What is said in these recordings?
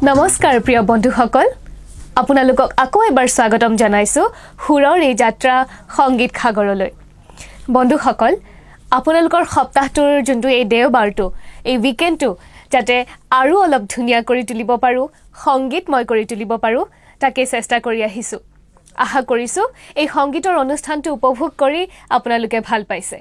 নমস্কাৰ প্ৰিয় বন্ধুসকল আপোনালোকক আকৌ এবাৰ স্বাগতম জনাইছো হুৰৰ এই যাত্ৰা সংগীত সাগৰলৈ বন্ধুসকল আপোনালোকৰ সপ্তাহটোৰ যোনটো এই দেওবাৰটো এই উইকেণ্ডটো যাতে আৰু অলপ ধুনীয়া কৰি তুলিব পাৰো সংগীতময় কৰি তুলিব পাৰো তাকে চেষ্টা কৰি আহিছো আশা কৰিছো এই সংগীতৰ অনুষ্ঠানটো উপভোগ কৰি আপোনালোকে ভাল পাইছে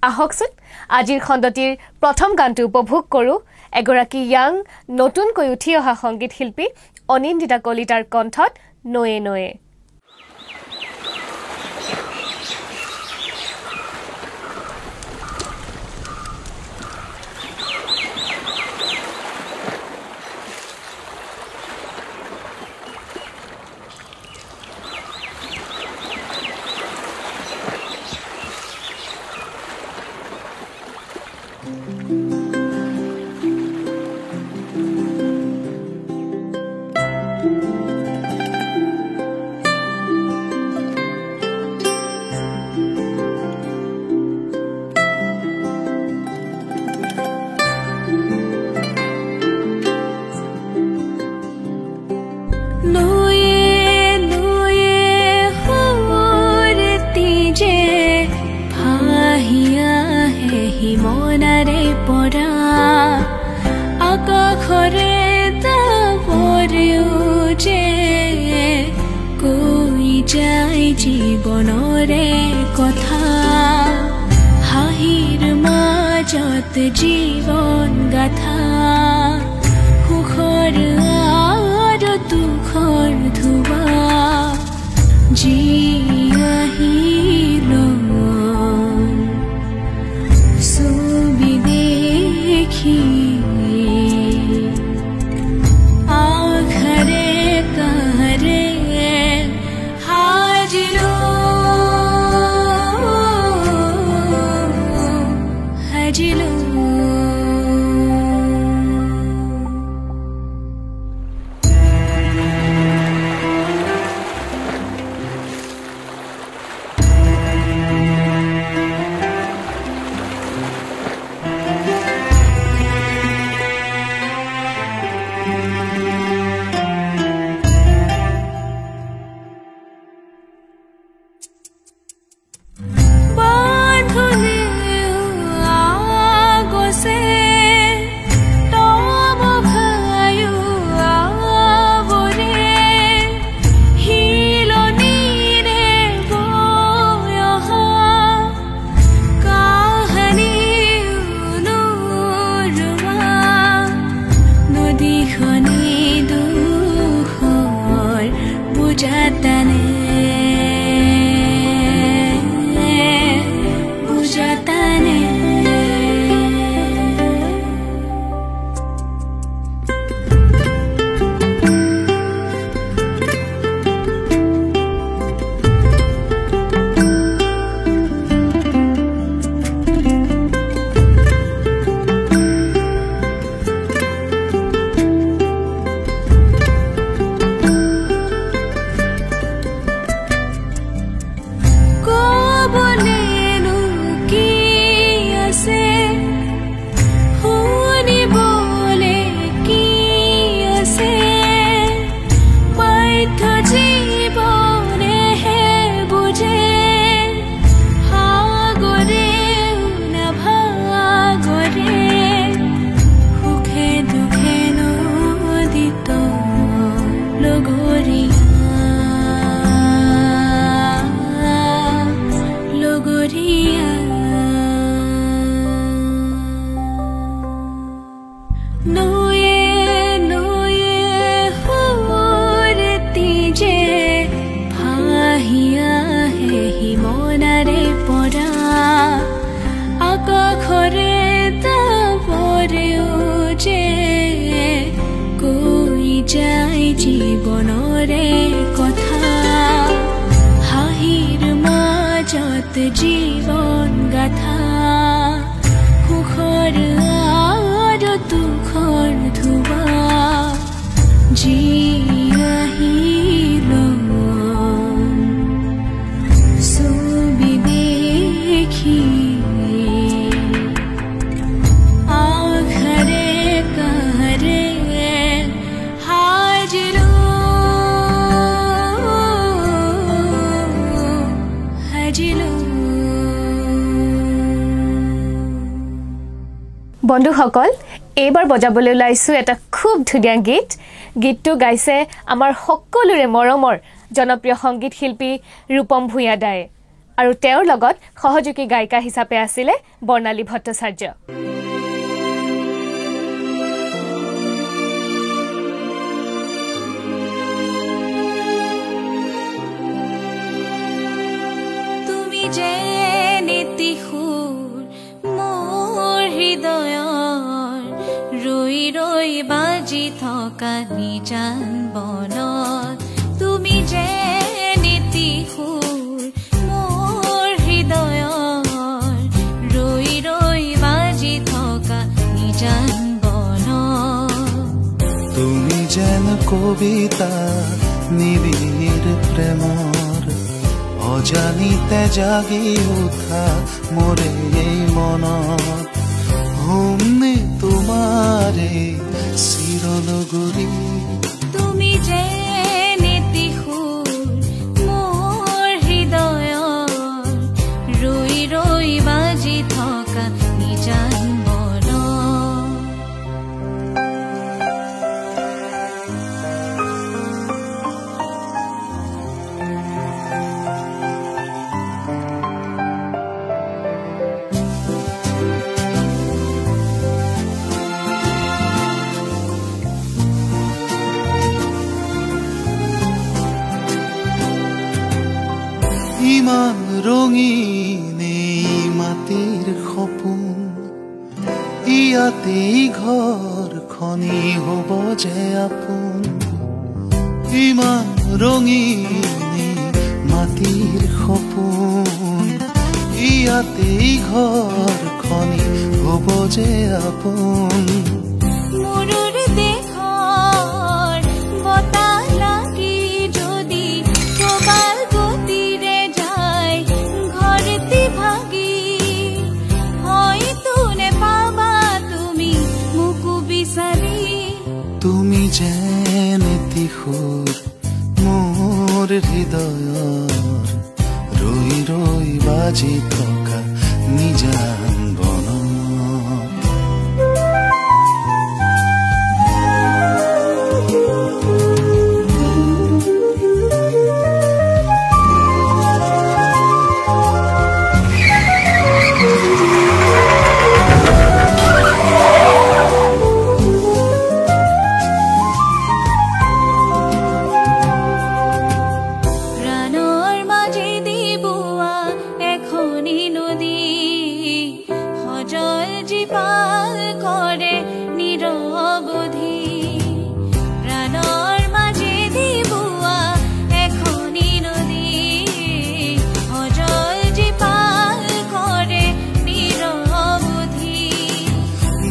আহকচোন আজিৰ খণ্ডটিৰ প্ৰথম গানটো উপভোগ কৰো এগৰাকী ইয়াং নতুনকৈ উঠি অহা সংগীত শিল্পী অনিন্দিতা কলিতাৰ কণ্ঠত নয়ে নয়ে জীবনৰে কথা হাঁহিৰ মাজত জীৱন গাথা সুখৰ আৰু দুখৰ ধুৱা যি আহিল ছবি দেখি Hello বন্ধুসকল এইবাৰ বজাবলৈ ওলাইছো এটা খুব ধুনীয়া গীতটো গাইছে আমাৰ সকলোৰে মৰমৰ জনপ্ৰিয় সংগীত শিল্পী ৰূপম ভূঞা দায়ে আৰু তেওঁৰ লগত সহযোগী গায়িকা হিচাপে আছিল বৰ্ণালী ভট্টাচাৰ্য তুমি যে নীতিহুৰ মোৰ হৃদয়ৰ ৰৈ ৰৈ বাজি থকা নিজান বনত তুমি যে নীতিহুৰ মোৰ হৃদয়ৰ ৰৈ ৰৈ বাজি থকা নিজান বনত তুমি যেন কবিতা নিবিড় প্ৰেমৰ অজানিতে জাগি উঠা মোৰে এই মনত হুমনি তোমাৰে চিৰলগুৰি তুমি যে নীতিহুৰ মোৰ হৃদয়ৰ ৰৈ ৰৈ বাজি থকা নিজান ইমান ৰঙীন মাটিৰ সপোন ইয়াতেই ঘৰখনি হ'ব যে আপোন ইমান ৰঙীন মাটিৰ সপোন ইয়াতেই ঘৰখনি হ'ব যে আপোন মোৰৰ দেশৰ বতাহ লাগি যদি প্ৰবাল গতিৰে যায় ঘৰটি ভাগি হয়তো নেপাবা তুমি মোকো বিচাৰি তুমি যে নীতিহুৰ মোৰ হৃদয়ৰ ৰৈ ৰৈ বাজি থকা নিজান বনত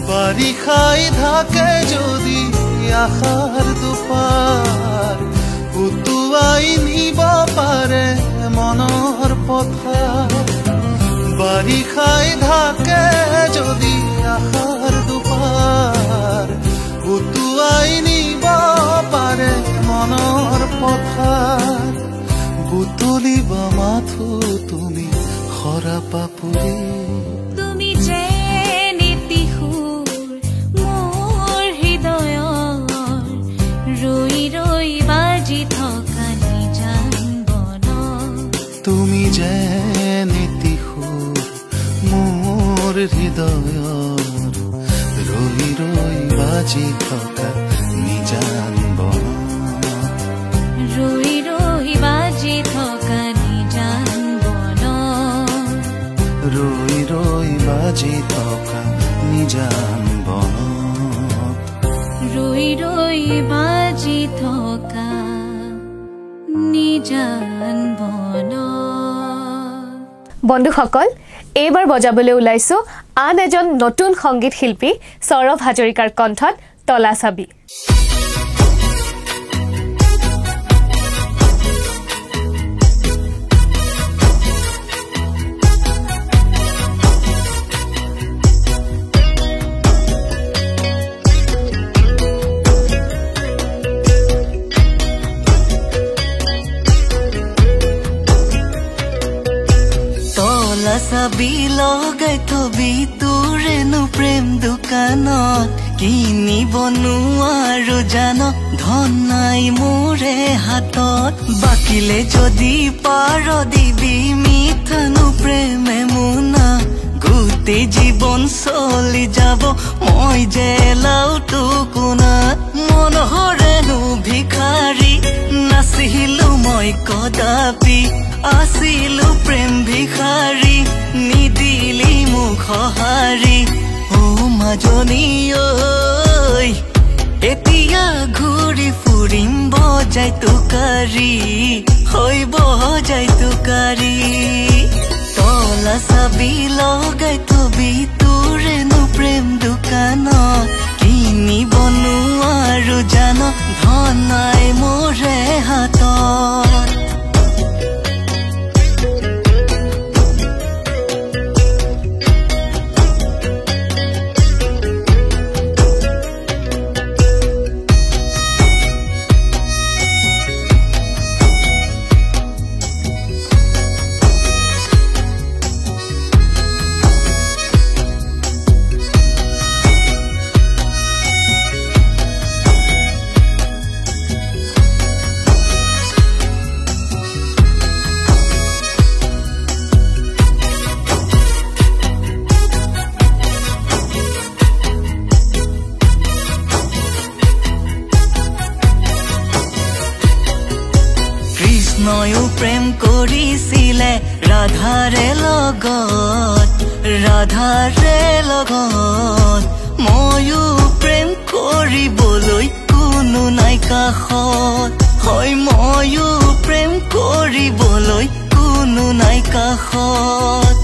বাৰিষাই থাকে যদি আশাৰ দুপাৰ উটুৱাই নিব পাৰে মনৰ পথাৰ বাৰিষাই থাকে যদি আশাৰ দুপাৰ উটুৱাই নিব পাৰে মনৰ পথাৰ বুটলিব মাথো তুমি খৰা পাপুৰি তুমি যে ৰৈ ৰৈ বাজি থকা নিজান বনত তুমি যে নীতিহুৰ মোৰ হৃদয়ৰ ৰৈ ৰৈ বাজি থকা নিজান বনত ৰৈ ৰৈ বাজি থকা নিজান বনত ৰৈ ৰৈ বাজি থকা নিজান বনত ৰৈ ৰৈ বাজি থকা নিজান বনত বন্ধুসকল এইবাৰ বজাবলৈ ওলাইছো আন এজন নতুন সংগীত শিল্পী সৌৰভ হাজৰিকাৰ কণ্ঠত তলা চাবি চাবি লগাই থবি তোৰেনো প্ৰেম দোকান কিনিব নোৱাৰো জান ধন নাই মোৰে হাতত বাকিলে যদি পাৰ দিবি মিঠানো প্ৰেমে মোনা গোটেই জীৱন চলি যাব মই যে লাউটো কোনা মনহৰেনো ভিখাৰী নাছিলো মই কদাপি আছিলো প্ৰেম ভিখাৰী নিদিলি মোক সঁহাৰি ও মাজনী ঐ এতিয়া ঘূৰি ফুৰিম বজাই তোকাৰি হৈ বজাই তোকাৰি তলা চাবি লগাই থবি তোৰেনো প্ৰেম দোকানত কিনিব নোৱাৰো জান ধন নাই মোৰে হাতত নয়ো প্ৰেম কৰিছিলে ৰাধাৰে লগত ময়ো প্ৰেম কৰিবলৈ কোনো নাই কাষত হয় ময়ো প্ৰেম কৰিবলৈ কোনো নাই কাষত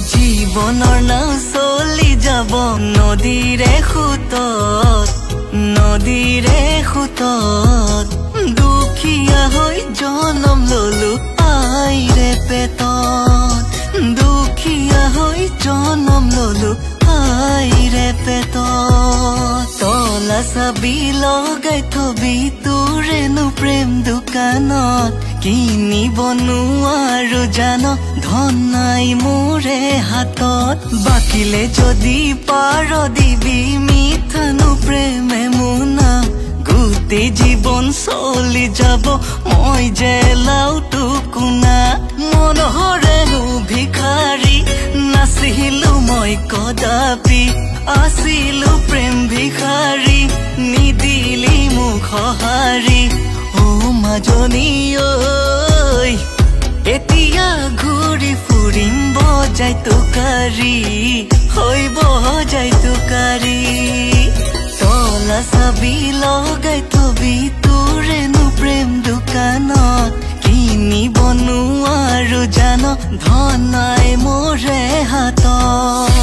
জীৱনৰ নাও চলি যাব নদীৰে খুতত দুখীয়া হৈ জনম ললো আইৰে পেটত দুখীয়া হৈ জনম ললো আইৰে পেটত তলা চাবি লগাই থবি তোৰেনো প্ৰেম দোকানত কিনিব নোৱাৰো জান ধন নাই মোৰে হাতত বাকিলে যদি পাৰ দিবি মিঠানো প্ৰেমে মোনা গোটেই জীৱন চলি যাব মই যে লাউটো কোনা মনহৰেনো ভিখাৰী নাছিলো মই কদাপি আছিলো প্ৰেম ভিখাৰী নিদিলি মোক সঁহাৰি ও মাজনী ঐ এতিয়া ঘূৰি ফুৰিম বজাই তোকাৰি হৈ বজাই তোকাৰি তলা চাবি লগাই থবি তোৰেনো প্ৰেম দোকানত কিনিব নোৱাৰো জান ধন নাই মোৰে হাতত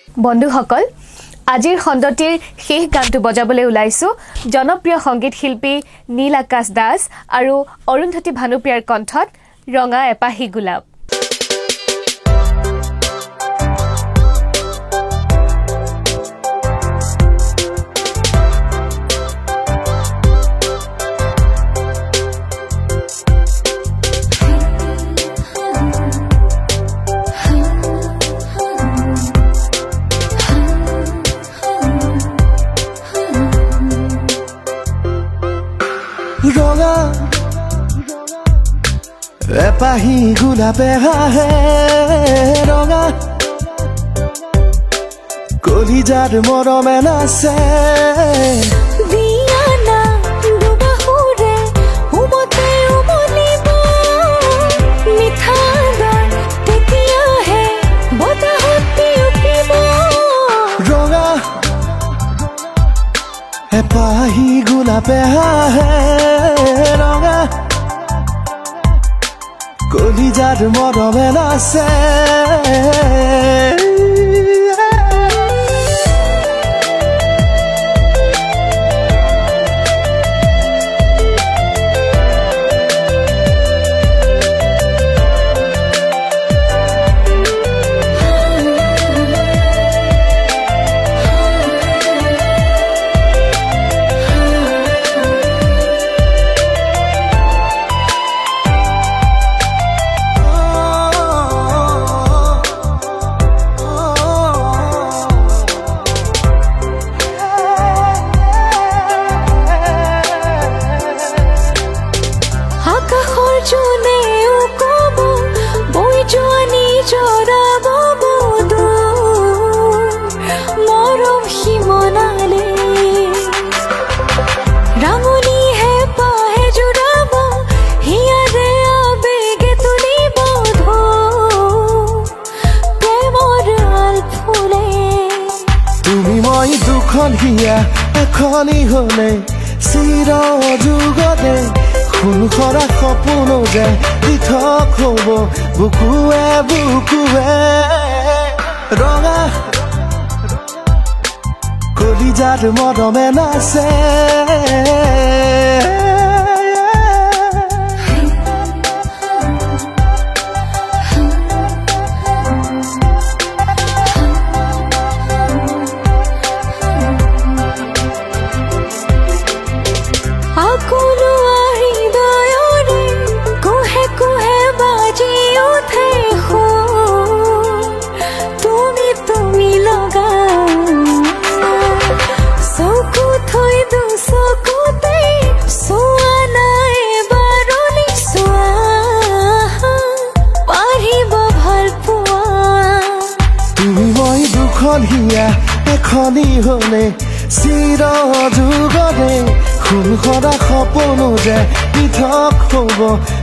বন্ধুসকল আজিৰ খণ্ডটিৰ শেষ গানটো বজাবলৈ ওলাইছো জনপ্ৰিয় সংগীত শিল্পী নীল আকাশ দাস আৰু অৰুন্ধতী ভানুপ্ৰিয়াৰ কণ্ঠত ৰঙা এপাহি গোলাপ এপাহি গোলাপে হাহে ৰঙা কলিজাৰ মৰমে নাচে দিয়ানা দুবাহুৰে উমতে উমলিব মিঠা গান তেতিয়াহে বতাহত পিউকিব ৰঙা এপাহি গোলাপে হাঁহে ৰঙা কলিজাত মৰমে নাচে হিয়া এখনি হলে চিৰ যুগতে খুন খৰা সপোন যে পৃথক হ'ব বুকুৱে বুকুৱে ৰঙা কলিজাত মৰমে নাচে হিয়া এখনি হলে চিৰ যুগতে খুন খৰা সপোন যে পৃথক হ'ব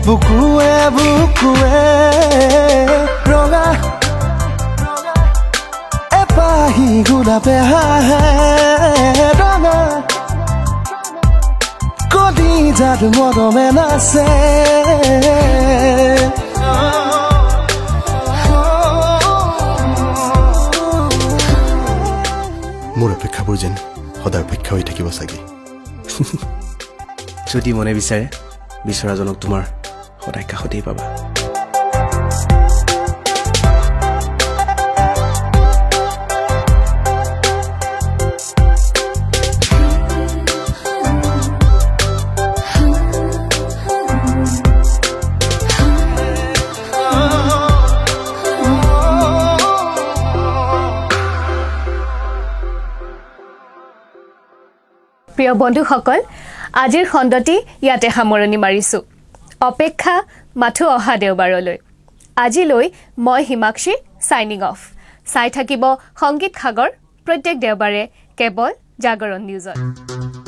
বুকুৱে বুকুৱে ৰঙা এপাহি গোলাপে হাঁহে ৰঙা কলিজাত মৰমে নাচে মোৰ অপেক্ষাবোৰ যেন সদায় অপেক্ষা হৈ থাকিব চাগে যদি মনে বিচাৰে বিচৰাজনক তোমাৰ সদায় কাষতেই পাবা প্ৰিয় বন্ধুসকল আজিৰ খণ্ডটি ইয়াতে সামৰণি মাৰিছো অপেক্ষা মাথো অহা দেওবাৰলৈ আজিলৈ মই হিমাক্ষী সাইনিং অফ চাই থাকিব সংগীত সাগৰ প্ৰত্যেক দেওবাৰে কেৱল জাগৰণ নিউজত